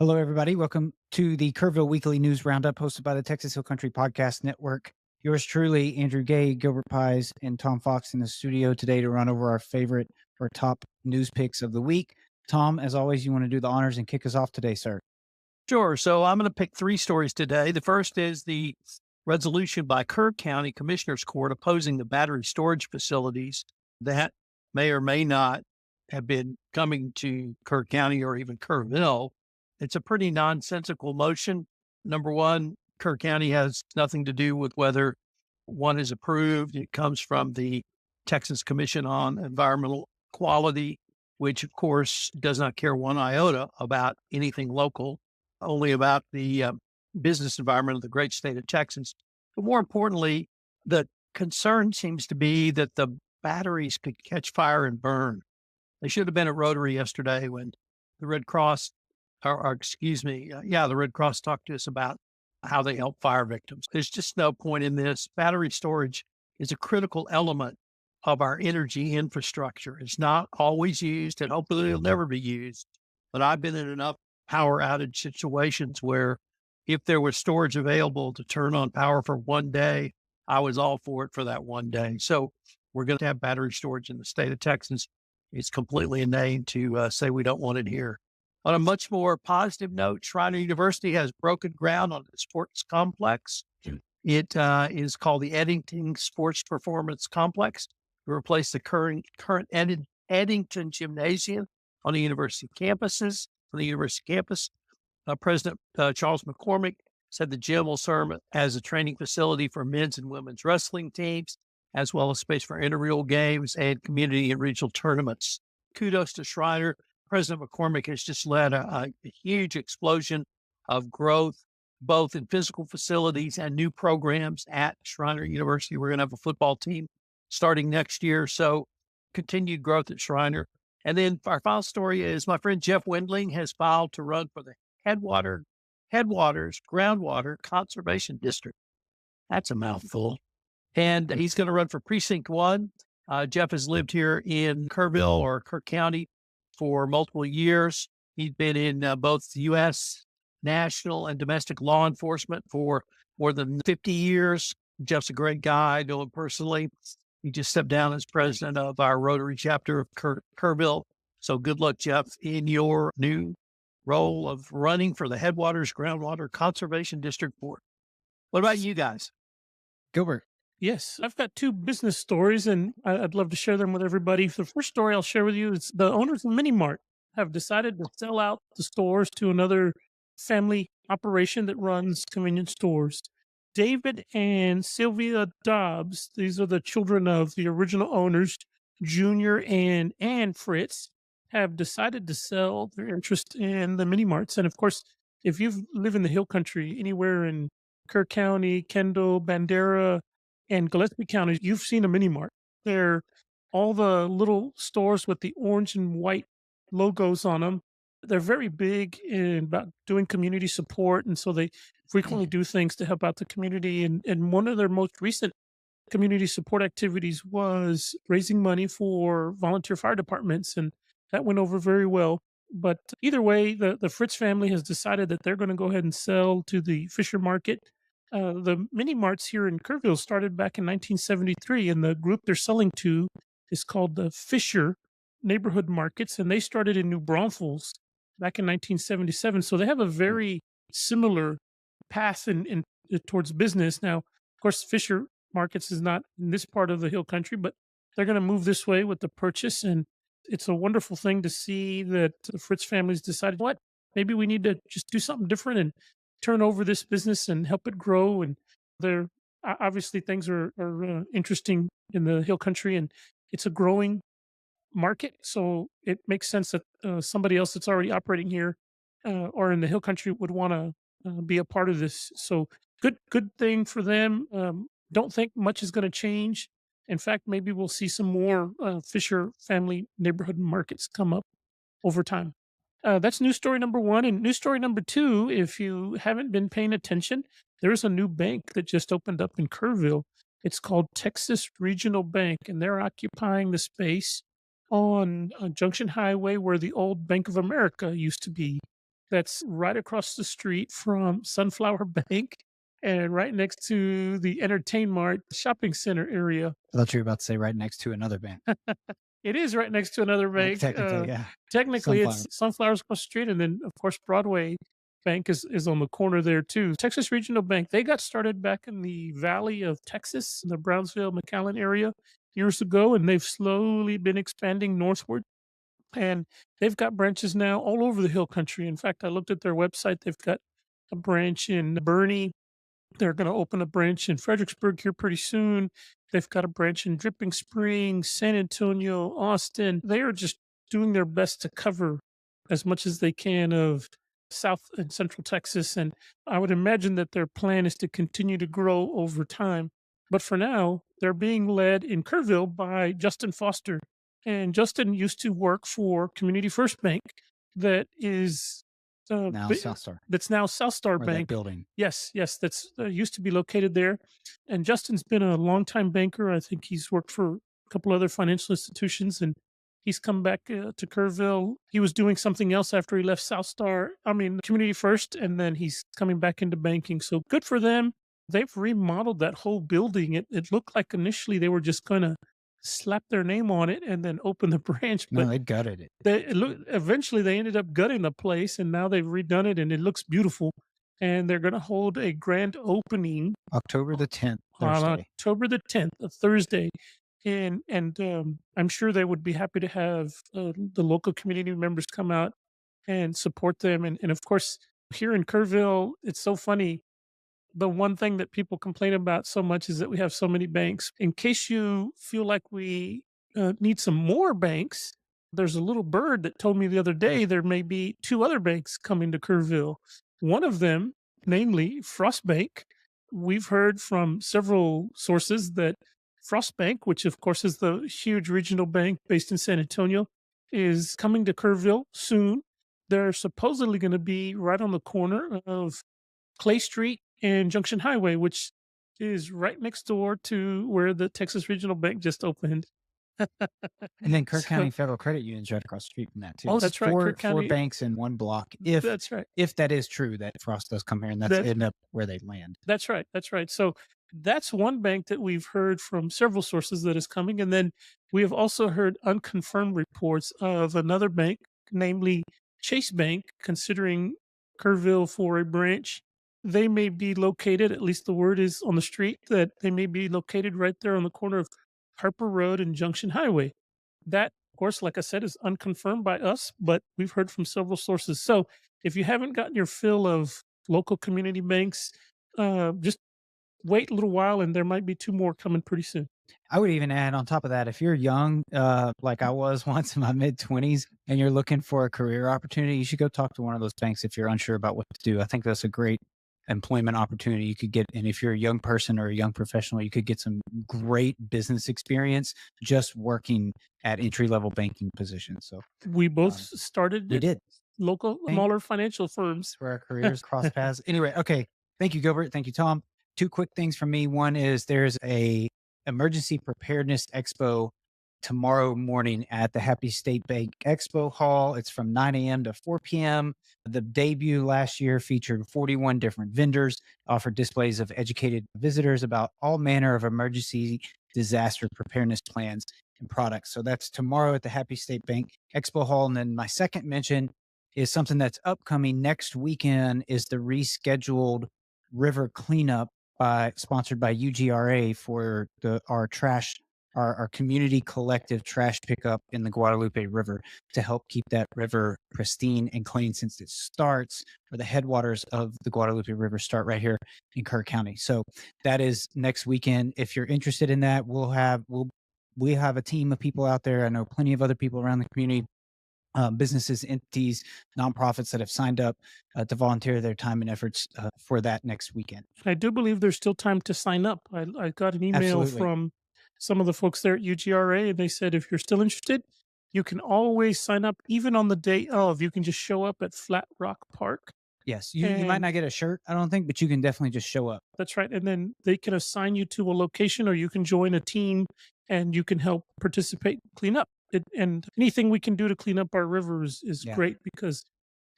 Hello, everybody. Welcome to the Kerrville Weekly News Roundup hosted by the Texas Hill Country Podcast Network. Yours truly, Andrew Gay, Gilbert Paiz, and Tom Fox in the studio today to run over our top news picks of the week. Tom, as always, you want to do the honors and kick us off today, sir? Sure. So I'm going to pick three stories today. The first is the resolution by Kerr County Commissioners Court opposing the battery storage facilities that may or may not have been coming to Kerr County or even Kerrville. It's a pretty nonsensical motion. Number one, Kerr County has nothing to do with whether one is approved. It comes from the Texas Commission on Environmental Quality, which, of course, does not care one iota about anything local, only about the business environment of the great state of Texas. But more importantly, the concern seems to be that the batteries could catch fire and burn. They should have been at Rotary yesterday when the Red Cross, the Red Cross talked to us about how they help fire victims. There's just no point in this. Battery storage is a critical element of our energy infrastructure. It's not always used, and hopefully it'll never be used. But I've been in enough power outage situations where if there was storage available to turn on power for one day, I was all for it for that one day. So we're going to have battery storage in the state of Texas. It's completely inane to say we don't want it here. On a much more positive note, Schreiner University has broken ground on the sports complex. It is called the Eddington Sports Performance Complex to replace the current Eddington Gymnasium on the university campuses. On the university campus, President Charles McCormick said the gym will serve as a training facility for men's and women's wrestling teams, as well as space for intramural games and community and regional tournaments. Kudos to Schreiner. President McCormick has just led a huge explosion of growth, both in physical facilities and new programs at Schreiner University. We're going to have a football team starting next year. So continued growth at Schreiner. And then our final story is my friend Jeff Wendling has filed to run for the Headwaters Groundwater Conservation District. That's a mouthful. And he's going to run for Precinct 1. Jeff has lived here in Kerrville or Kerr County for multiple years. He's been in both U.S., national, and domestic law enforcement for more than 50 years. Jeff's a great guy. I know him personally. He just stepped down as president of our Rotary chapter of Kerrville. So good luck, Jeff, in your new role of running for the Headwaters Groundwater Conservation District Board. What about you guys? Gilbert. Yes, I've got two business stories, and I'd love to share them with everybody. The first story I'll share with you is the owners of Mini Mart have decided to sell out the stores to another family operation that runs convenience stores. David and Sylvia Dobbs, these are the children of the original owners, Junior and Ann Fritz, have decided to sell their interest in the mini marts. And of course, if you live in the Hill Country, anywhere in Kerr County, Kendall, Bandera, and Gillespie counties, you've seen a mini mart. They're all the little stores with the orange and white logos on them. They're very big in about doing community support, and so they frequently do things to help out the community. And one of their most recent community support activities was raising money for volunteer fire departments, and that went over very well. But either way, the Fritz family has decided that they're going to go ahead and sell to the Fisher Market. The mini marts here in Kerrville started back in 1973, and the group they're selling to is called the Fisher Neighborhood Markets, and they started in New Braunfels back in 1977. So they have a very similar path in towards business. Now, of course, Fisher Markets is not in this part of the Hill Country, but they're going to move this way with the purchase. And it's a wonderful thing to see that the Fritz family's decided, what, maybe we need to just do something different and turn over this business and help it grow. And they're obviously things are interesting in the Hill Country, and it's a growing market. So it makes sense that somebody else that's already operating here or in the Hill Country would want to be a part of this. So good thing for them. Don't think much is going to change. In fact, maybe we'll see some more Fisher family neighborhood markets come up over time. That's news story number one. And news story number two, if you haven't been paying attention, there's a new bank that just opened up in Kerrville. It's called Texas Regional Bank, and they're occupying the space on Junction Highway where the old Bank of America used to be. that's right across the street from Sunflower Bank and right next to the Entertain Mart shopping center area. I thought you were about to say right next to another bank. It is right next to another bank. Technically, yeah. Technically, Sunflower. it's Sunflowers across the street, and then of course Broadway Bank is on the corner there too. Texas Regional Bank, they got started back in the Valley of Texas, in the Brownsville, McAllen area years ago, and they've slowly been expanding northward. And they've got branches now all over the hill country. In fact, I looked at their website. They've got a branch in Bernie. They're going to open a branch in Fredericksburg here pretty soon. They've got a branch in Dripping Springs, San Antonio, Austin. They are just doing their best to cover as much as they can of South and Central Texas. And I would imagine that their plan is to continue to grow over time. But for now, they're being led in Kerrville by Justin Foster. And Justin used to work for Community First Bank, that is Now South Star. that's now South Star Or that Bank. building. Yes, that's used to be located there. And Justin's been a longtime banker. I think he's worked for a couple other financial institutions, and he's come back to Kerrville. He was doing something else after he left Community First, and then he's coming back into banking. So good for them. They've remodeled that whole building. It looked like initially they were just going to slap their name on it and then open the branch, No, but they gutted it. eventually they ended up gutting the place, and now they've redone it, and it looks beautiful. And they're going to hold a grand opening October the 10th, on Thursday. October the 10th, a Thursday. And I'm sure they would be happy to have the local community members come out and support them. And of course, here in Kerrville, it's so funny. The one thing that people complain about so much is that we have so many banks. In case you feel like we need some more banks, there's a little bird that told me the other day there may be 2 other banks coming to Kerrville. One of them, namely Frost Bank, we've heard from several sources that Frost Bank, which of course is the huge regional bank based in San Antonio, is coming to Kerrville soon. They're supposedly going to be right on the corner of Clay Street and Junction Highway, which is right next door to where the Texas Regional Bank just opened. And then Kerr So- County Federal Credit Union's right across the street from that too. Oh, It's that's right, Four Kerr County- banks in one block. That's right. If that is true, that Frost does come here, and that's That- end up where they land. That's right. That's right. So that's one bank that we've heard from several sources that is coming. And then we have also heard unconfirmed reports of another bank, namely Chase Bank, considering Kerrville for a branch. They may be located, at least the word is on the street, that they may be located right there on the corner of Harper Road and Junction Highway. That, of course, like I said, is unconfirmed by us, but we've heard from several sources. So if you haven't gotten your fill of local community banks, just wait a little while, and there might be 2 more coming pretty soon. I would even add on top of that, if you're young, like I was once in my mid-20s, and you're looking for a career opportunity, you should go talk to one of those banks if you're unsure about what to do. I think that's a great employment opportunity you could get. And if you're a young person or a young professional, you could get some great business experience just working at entry-level banking positions. So We both started we at did. local, smaller financial firms. Where our careers cross paths. Anyway, okay. Thank you, Gilbert. Thank you, Tom. 2 quick things from me. One is there's a emergency preparedness expo tomorrow morning at the Happy State Bank Expo Hall. It's from 9 a.m. to 4 p.m. The debut last year featured 41 different vendors, offered displays of educated visitors about all manner of emergency disaster preparedness plans and products. So that's tomorrow at the Happy State Bank Expo Hall. And then my second mention is something that's upcoming next weekend is the rescheduled river cleanup sponsored by UGRA for our community collective trash pickup in the Guadalupe River to help keep that river pristine and clean, since it starts, or the headwaters of the Guadalupe River start right here in Kerr County. So that is next weekend. If you're interested in that, we have a team of people out there. I know plenty of other people around the community, businesses, entities, nonprofits that have signed up to volunteer their time and efforts for that next weekend. I do believe there's still time to sign up. I got an email Absolutely. from some of the folks there at UGRA, and they said if you're still interested, you can always sign up, even on the day of. You can just show up at Flat Rock Park. Yes, you might And- not get a shirt, I don't think, but you can definitely just show up. That's right. And then they can assign you to a location, or you can join a team and you can help participate, clean up. And anything we can do to clean up our rivers is Yeah. great, because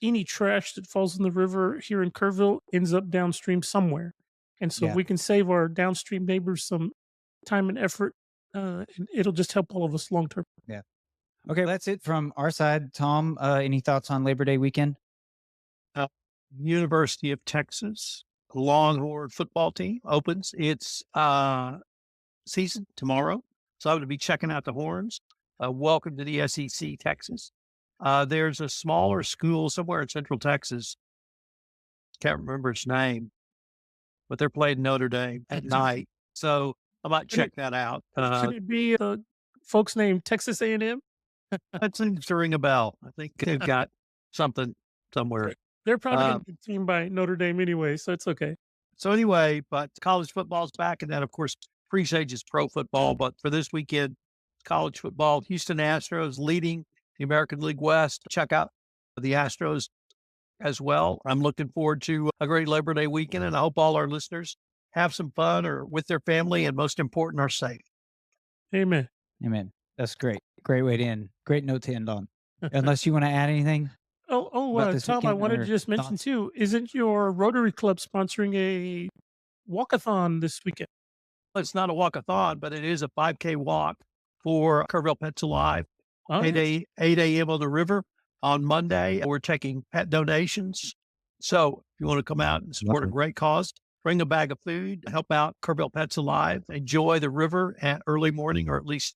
any trash that falls in the river here in Kerrville ends up downstream somewhere. And so Yeah. we can save our downstream neighbors some time and effort, and it'll just help all of us long term. Yeah. Okay, that's it from our side. Tom, any thoughts on Labor Day weekend? University of Texas Longhorn football team opens its season tomorrow. So I'm going to be checking out the Horns. Welcome to the SEC, Texas. There's a smaller school somewhere in Central Texas. Can't remember its name, but they're playing Notre Dame at night. So I might check that out. Should it be folks named Texas A&M? That seems to ring a bell. I think they've got something somewhere. They're probably going to be teamed by Notre Dame anyway, so it's okay. So anyway, but college football's back, and then of course pre-stage is pro football. But for this weekend, college football, Houston Astros leading the American League West. Check out the Astros as well. I'm looking forward to a great Labor Day weekend, and I hope all our listeners have some fun or with their family, and most important, are safe. Amen. Amen. That's great. Great way to end. Great note to end on. Unless you want to add anything. about this Tom, I weekend wanted to or just mention thoughts? too, isn't your Rotary Club sponsoring a walkathon this weekend? It's not a walkathon, but it is a 5K walk for Kerrville Pets Alive. Oh, 8 a.m. on the river on Monday. We're taking pet donations. So if you want to come out and support a Lovely. great cause, bring a bag of food, help out Kerrville Pets Alive, enjoy the river at early morning, or at least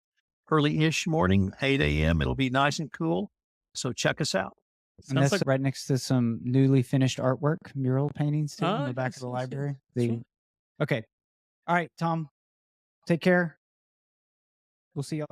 early-ish morning, 8 a.m. It'll be nice and cool. So check us out. And Sounds that's like right next to some newly finished artwork, mural paintings too, in the back of yes, the yes, library. yes. The Okay. All right, Tom. Take care. We'll see y'all